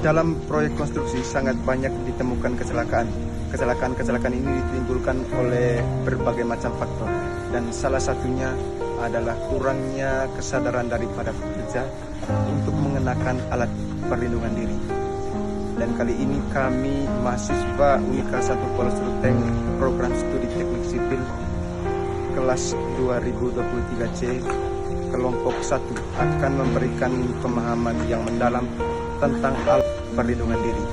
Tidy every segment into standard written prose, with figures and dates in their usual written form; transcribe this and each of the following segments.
Dalam proyek konstruksi sangat banyak ditemukan kecelakaan. Kecelakaan ini ditimbulkan oleh berbagai macam faktor, dan salah satunya adalah kurangnya kesadaran daripada pekerja untuk mengenakan alat perlindungan diri. Dan kali ini kami mahasiswa Unika 1 Polres Ruteng program studi teknik sipil kelas 2023C kelompok 1 akan memberikan pemahaman yang mendalam tentang alat perlindungan diri.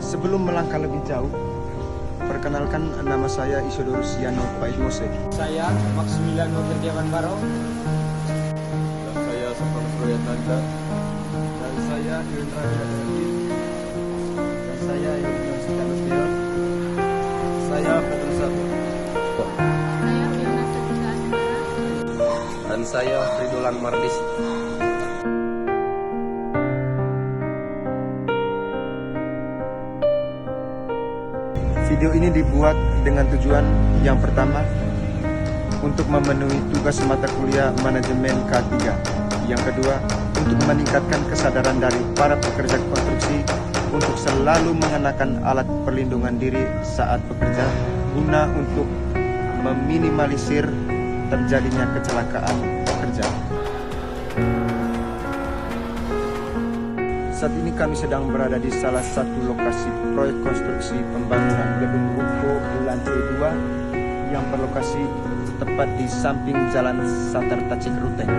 Sebelum melangkah lebih jauh, perkenalkan, nama saya Isodorus Yano Paidmose. Saya Maximilian Nurdiawan Baro. Dan saya Sofan Suryananda. Dan saya Indra Wiradadi. Dan saya Yudhistira Setianustian. Saya Putri Satu. Saya Fiona Sedika Asmara. Dan saya Fridolan Mardis. Video ini dibuat dengan tujuan yang pertama, untuk memenuhi tugas mata kuliah manajemen K3. Yang kedua, untuk meningkatkan kesadaran dari para pekerja konstruksi untuk selalu mengenakan alat perlindungan diri saat bekerja, guna untuk meminimalisir terjadinya kecelakaan pekerja. Saat ini kami sedang berada di salah satu lokasi proyek konstruksi pembangunan gedung ruko Bulan C2 yang berlokasi tepat di samping Jalan Santar Tacik Ruteng.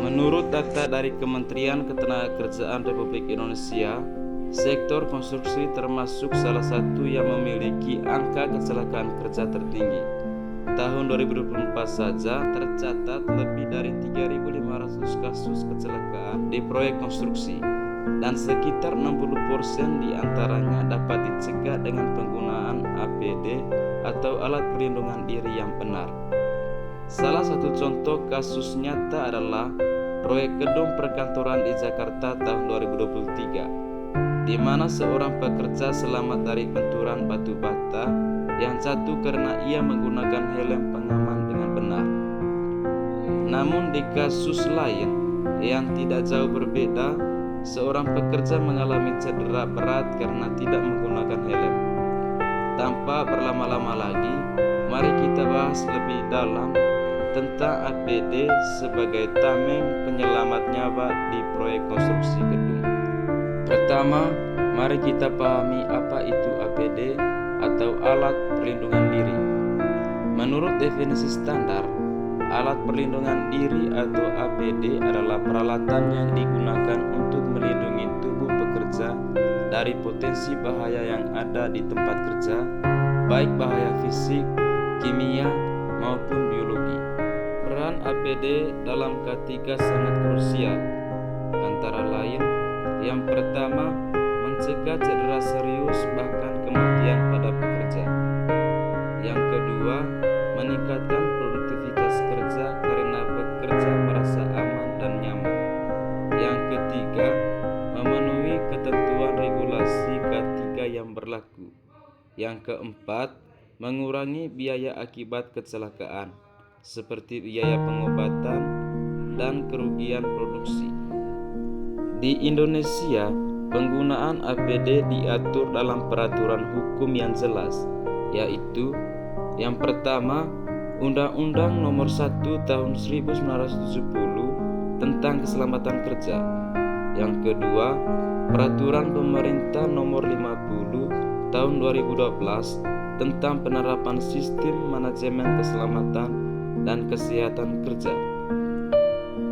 Menurut data dari Kementerian Ketenagakerjaan Republik Indonesia, sektor konstruksi termasuk salah satu yang memiliki angka kecelakaan kerja tertinggi. Tahun 2024 saja tercatat lebih dari 3.500 kasus kecelakaan di proyek konstruksi, dan sekitar 60% diantaranya dapat dicegah dengan penggunaan APD atau alat perlindungan diri yang benar. Salah satu contoh kasus nyata adalah proyek gedung perkantoran di Jakarta tahun 2023, di mana seorang pekerja selamat dari benturan batu bata yang jatuh karena ia menggunakan helm pengaman dengan benar. Namun di kasus lain yang tidak jauh berbeda, seorang pekerja mengalami cedera berat karena tidak menggunakan helm. Tanpa berlama-lama lagi, mari kita bahas lebih dalam tentang APD sebagai tameng penyelamat nyawa di proyek konstruksi gedung. Pertama, mari kita pahami apa itu APD atau alat perlindungan diri. Menurut definisi standar, alat perlindungan diri atau APD adalah peralatan yang digunakan untuk melindungi tubuh pekerja dari potensi bahaya yang ada di tempat kerja, baik bahaya fisik, kimia, maupun biologi. Peran APD dalam K3 sangat krusial, antara lain, yang pertama, mencegah cedera serius bahkan kematian pada pekerja. Yang kedua, meningkatkan produktivitas kerja karena pekerja merasa aman dan nyaman. Yang ketiga, memenuhi ketentuan regulasi K3 yang berlaku. Yang keempat, mengurangi biaya akibat kecelakaan, seperti biaya pengobatan dan kerugian produksi. Di Indonesia, penggunaan APD diatur dalam peraturan hukum yang jelas, yaitu yang pertama, Undang-Undang Nomor 1 Tahun 1970 tentang Keselamatan Kerja. Yang kedua, Peraturan Pemerintah Nomor 50 Tahun 2012 tentang penerapan sistem manajemen keselamatan dan kesehatan kerja.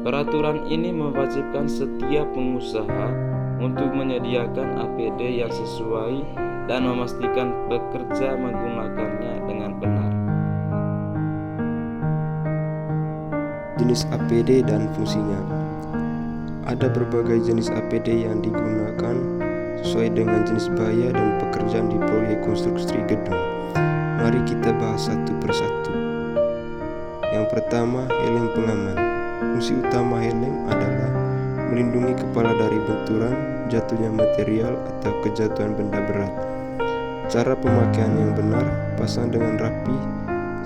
Peraturan ini mewajibkan setiap pengusaha untuk menyediakan APD yang sesuai dan memastikan pekerja menggunakannya dengan benar. Jenis APD dan fungsinya. Ada berbagai jenis APD yang digunakan sesuai dengan jenis bahaya dan pekerjaan di proyek konstruksi gedung. Mari kita bahas satu persatu. Yang pertama, helm pengaman. Fungsi utama helm adalah melindungi kepala dari benturan, jatuhnya material, atau kejatuhan benda berat. Cara pemakaian yang benar: pasang dengan rapi,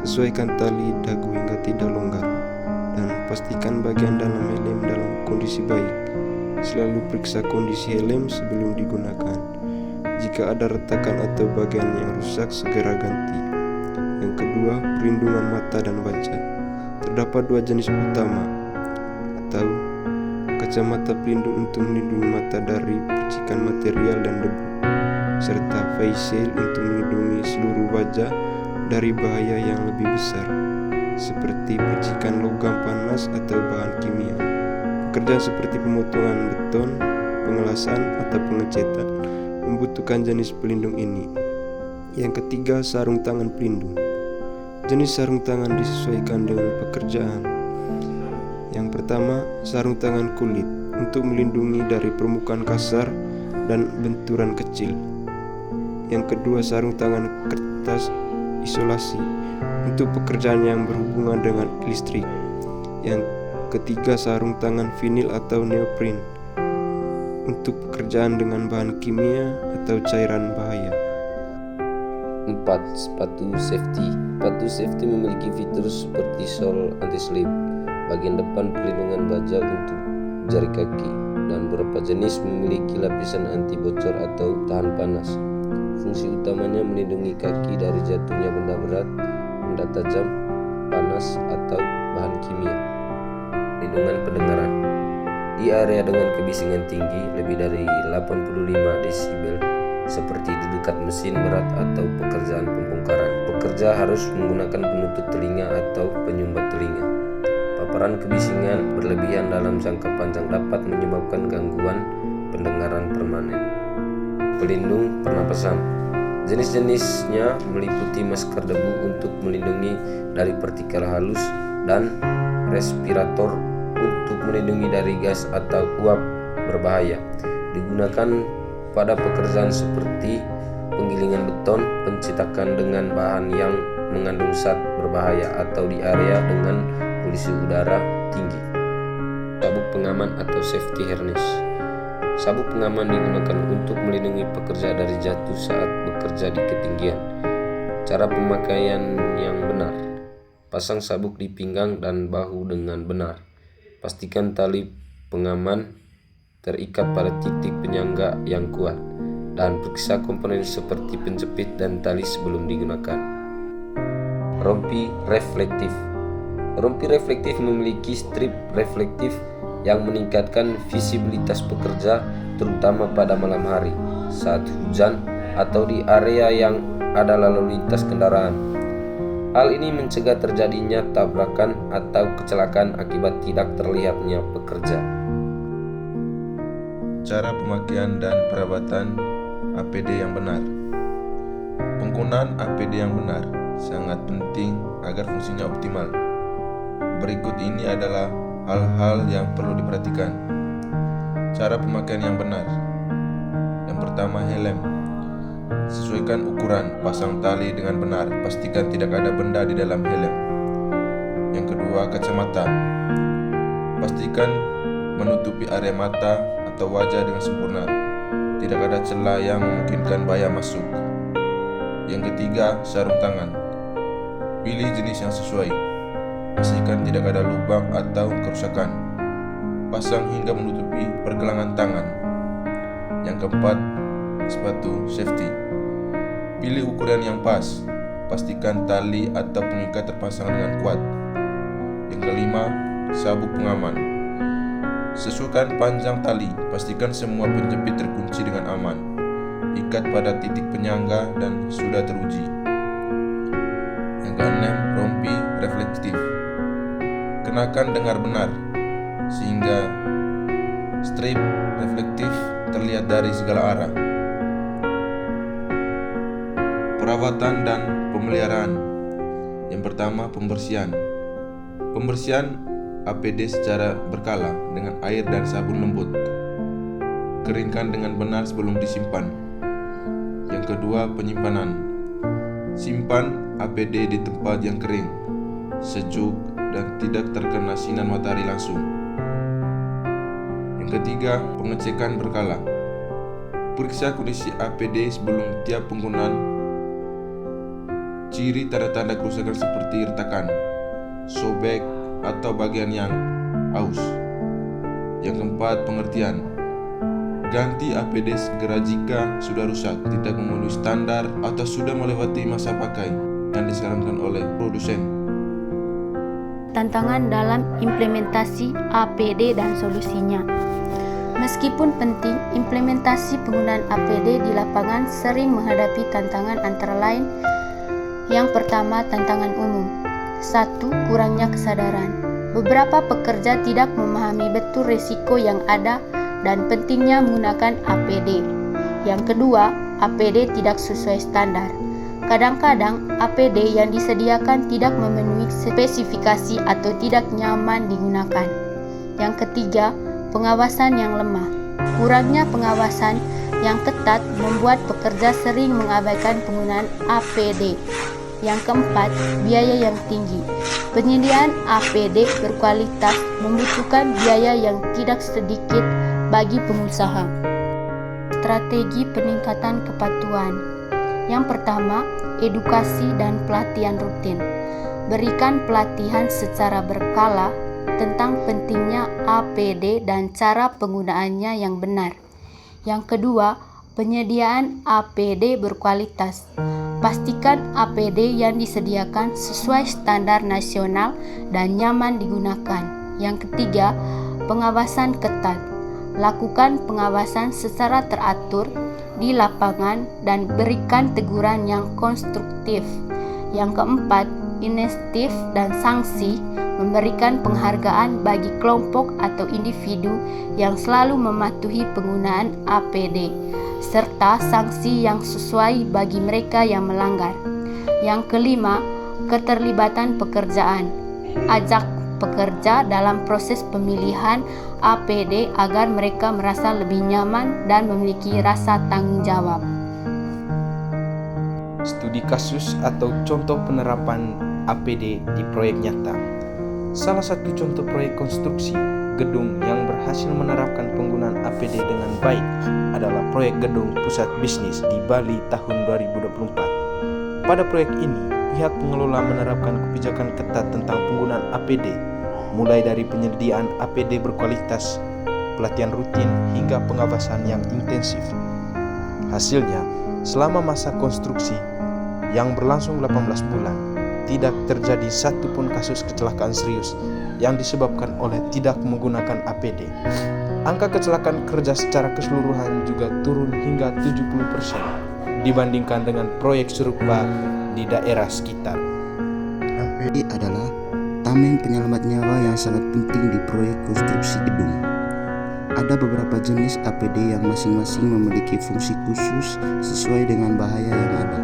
sesuaikan tali dagu hingga tidak longgar, dan pastikan bagian dalam helm dalam kondisi baik. Selalu periksa kondisi helm sebelum digunakan. Jika ada retakan atau bagian yang rusak, segera ganti. Yang kedua, perlindungan mata dan wajah. Terdapat dua jenis utama, atau kacamata pelindung untuk melindungi mata dari percikan material dan debu, serta face shield untuk melindungi seluruh wajah dari bahaya yang lebih besar, seperti percikan logam panas atau bahan kimia. Pekerjaan seperti pemotongan beton, pengelasan, atau pengecetan membutuhkan jenis pelindung ini. Yang ketiga, sarung tangan pelindung. Jenis sarung tangan disesuaikan dengan pekerjaan. Yang pertama, sarung tangan kulit untuk melindungi dari permukaan kasar dan benturan kecil. Yang kedua, sarung tangan kertas isolasi untuk pekerjaan yang berhubungan dengan listrik. Yang ketiga, sarung tangan vinil atau neoprene untuk pekerjaan dengan bahan kimia atau cairan bahaya. 4. Sepatu safety. Sepatu safety memiliki fitur seperti sol anti-slip, bagian depan perlindungan baja untuk jari kaki, dan beberapa jenis memiliki lapisan anti bocor atau tahan panas. Fungsi utamanya melindungi kaki dari jatuhnya benda berat, benda tajam, panas, atau bahan kimia. Perlindungan pendengaran. Di area dengan kebisingan tinggi lebih dari 85 desibel, seperti di dekat mesin berat atau pekerjaan pembongkaran, pekerja harus menggunakan penutup telinga atau penyumbat telinga. Paparan kebisingan berlebihan dalam jangka panjang dapat menyebabkan gangguan pendengaran permanen. Pelindung pernapasan. Jenis-jenisnya meliputi masker debu untuk melindungi dari partikel halus dan respirator untuk melindungi dari gas atau uap berbahaya. Digunakan pada pekerjaan seperti penggilingan beton, pencetakan dengan bahan yang mengandung zat berbahaya, atau di area dengan polusi udara tinggi. Sabuk pengaman atau safety harness. Sabuk pengaman digunakan untuk melindungi pekerja dari jatuh saat bekerja di ketinggian. Cara pemakaian yang benar. Pasang sabuk di pinggang dan bahu dengan benar. Pastikan tali pengaman terikat pada titik penyangga yang kuat, dan periksa komponen seperti penjepit dan tali sebelum digunakan. Rompi reflektif. Rompi reflektif memiliki strip reflektif yang meningkatkan visibilitas pekerja, terutama pada malam hari, saat hujan, atau di area yang ada lalu lintas kendaraan. Hal ini mencegah terjadinya tabrakan atau kecelakaan akibat tidak terlihatnya pekerja. Cara pemakaian dan perawatan APD yang benar. Penggunaan APD yang benar sangat penting agar fungsinya optimal. Berikut ini adalah hal-hal yang perlu diperhatikan. Cara pemakaian yang benar. Yang pertama, helm. Sesuaikan ukuran, pasang tali dengan benar, pastikan tidak ada benda di dalam helm. Yang kedua, kacamata. Pastikan menutupi area mata atau wajah dengan sempurna, tidak ada celah yang memungkinkan bahaya masuk. Yang ketiga, sarung tangan. Pilih jenis yang sesuai, pastikan tidak ada lubang atau kerusakan. Pasang hingga menutupi pergelangan tangan. Yang keempat, sepatu safety. Pilih ukuran yang pas, pastikan tali atau pengikat terpasang dengan kuat. Yang kelima, sabuk pengaman. Sesuaikan panjang tali, pastikan semua penjepit terkunci dengan aman. Ikat pada titik penyangga dan sudah teruji. Yang keenam, rompi reflektif. Kenakan dengar benar, sehingga strip reflektif terlihat dari segala arah. Perawatan dan pemeliharaan. Yang pertama, pembersihan. Pembersihan APD secara berkala dengan air dan sabun lembut. Keringkan dengan benar sebelum disimpan. Yang kedua, penyimpanan. Simpan APD di tempat yang kering, sejuk, dan tidak terkena sinar matahari langsung. Yang ketiga, pengecekan berkala. Periksa kondisi APD sebelum tiap penggunaan Ciri tanda-tanda kerusakan seperti retakan, sobek, atau bagian yang aus. Yang keempat, pengertian. Ganti APD segera jika sudah rusak, tidak memenuhi standar, atau sudah melewati masa pakai yang disarankan oleh produsen. Tantangan dalam implementasi APD dan solusinya. Meskipun penting, implementasi penggunaan APD di lapangan sering menghadapi tantangan antara lain. Yang pertama, tantangan umum. 1. Kurangnya kesadaran. Beberapa pekerja tidak memahami betul risiko yang ada dan pentingnya menggunakan APD. Yang kedua, APD tidak sesuai standar. Kadang-kadang APD yang disediakan tidak memenuhi spesifikasi atau tidak nyaman digunakan. Yang ketiga, pengawasan yang lemah. Kurangnya pengawasan yang ketat membuat pekerja sering mengabaikan penggunaan APD. Yang keempat, biaya yang tinggi. Penyediaan APD berkualitas membutuhkan biaya yang tidak sedikit bagi pengusaha. Strategi peningkatan kepatuhan. Yang pertama, edukasi dan pelatihan rutin. Berikan pelatihan secara berkala tentang pentingnya APD dan cara penggunaannya yang benar. Yang kedua, penyediaan APD berkualitas. Pastikan APD yang disediakan sesuai standar nasional dan nyaman digunakan. Yang ketiga, pengawasan ketat. Lakukan pengawasan secara teratur di lapangan dan berikan teguran yang konstruktif. Yang keempat, insentif dan sanksi. Memberikan penghargaan bagi kelompok atau individu yang selalu mematuhi penggunaan APD, serta sanksi yang sesuai bagi mereka yang melanggar. Yang kelima, keterlibatan pekerjaan. Ajak pekerja dalam proses pemilihan APD agar mereka merasa lebih nyaman dan memiliki rasa tanggung jawab. Studi kasus atau contoh penerapan APD di proyek nyata. Salah satu contoh proyek konstruksi gedung yang berhasil menerapkan penggunaan APD dengan baik adalah proyek gedung pusat bisnis di Bali tahun 2024. Pada proyek ini, pihak pengelola menerapkan kebijakan ketat tentang penggunaan APD, mulai dari penyediaan APD berkualitas, pelatihan rutin, hingga pengawasan yang intensif. Hasilnya, selama masa konstruksi yang berlangsung 18 bulan, tidak terjadi satu pun kasus kecelakaan serius yang disebabkan oleh tidak menggunakan APD. Angka kecelakaan kerja secara keseluruhan juga turun hingga 70% dibandingkan dengan proyek serupa di daerah sekitar. APD adalah tameng penyelamat nyawa yang sangat penting di proyek konstruksi gedung. Ada beberapa jenis APD yang masing-masing memiliki fungsi khusus sesuai dengan bahaya yang ada.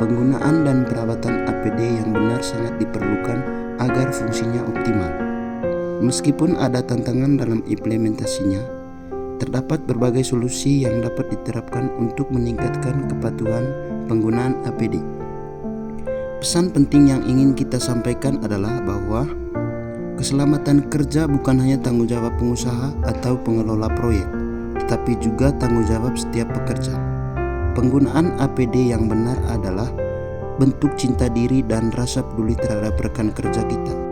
Penggunaan dan perawatan APD yang benar sangat diperlukan agar fungsinya optimal. Meskipun ada tantangan dalam implementasinya, terdapat berbagai solusi yang dapat diterapkan untuk meningkatkan kepatuhan penggunaan APD. Pesan penting yang ingin kita sampaikan adalah bahwa keselamatan kerja bukan hanya tanggung jawab pengusaha atau pengelola proyek, tetapi juga tanggung jawab setiap pekerja. Penggunaan APD yang benar adalah bentuk cinta diri dan rasa peduli terhadap rekan kerja kita.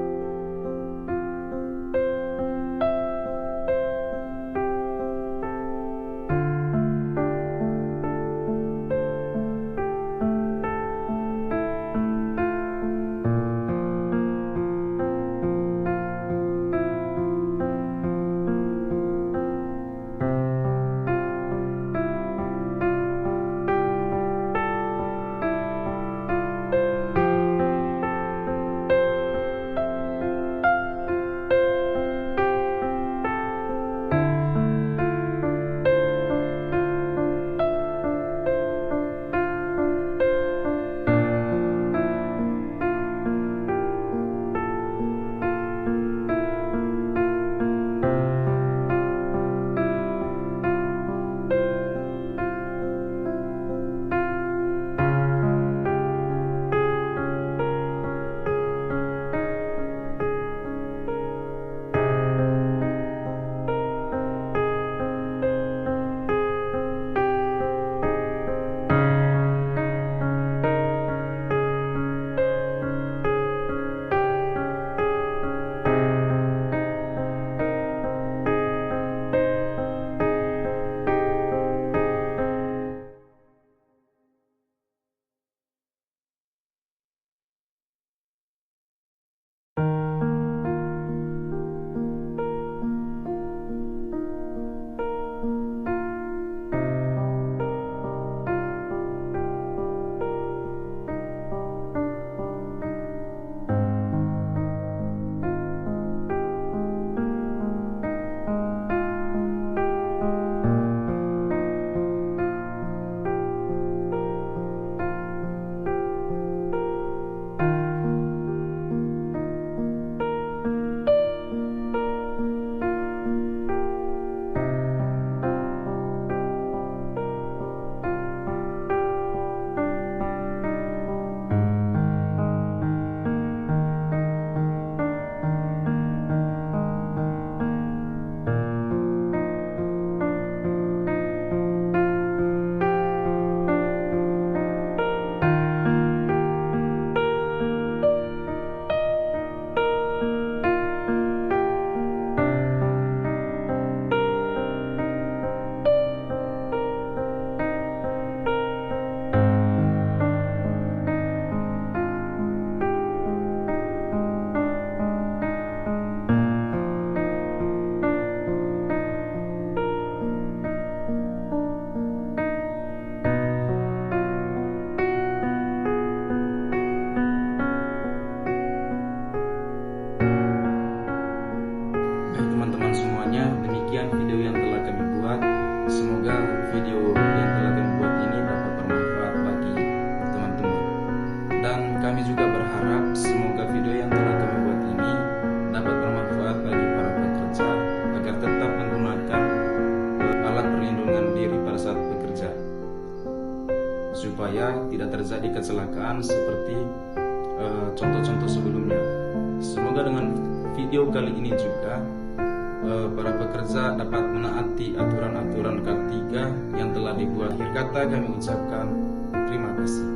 Dan kami juga berharap semoga video yang telah kami buat ini dapat bermanfaat bagi para pekerja agar tetap menggunakan alat perlindungan diri pada saat bekerja, supaya tidak terjadi kecelakaan seperti contoh-contoh sebelumnya. Semoga dengan video kali ini juga para pekerja dapat menaati aturan-aturan K3 yang telah dibuat. Akhir kata kami ucapkan terima kasih.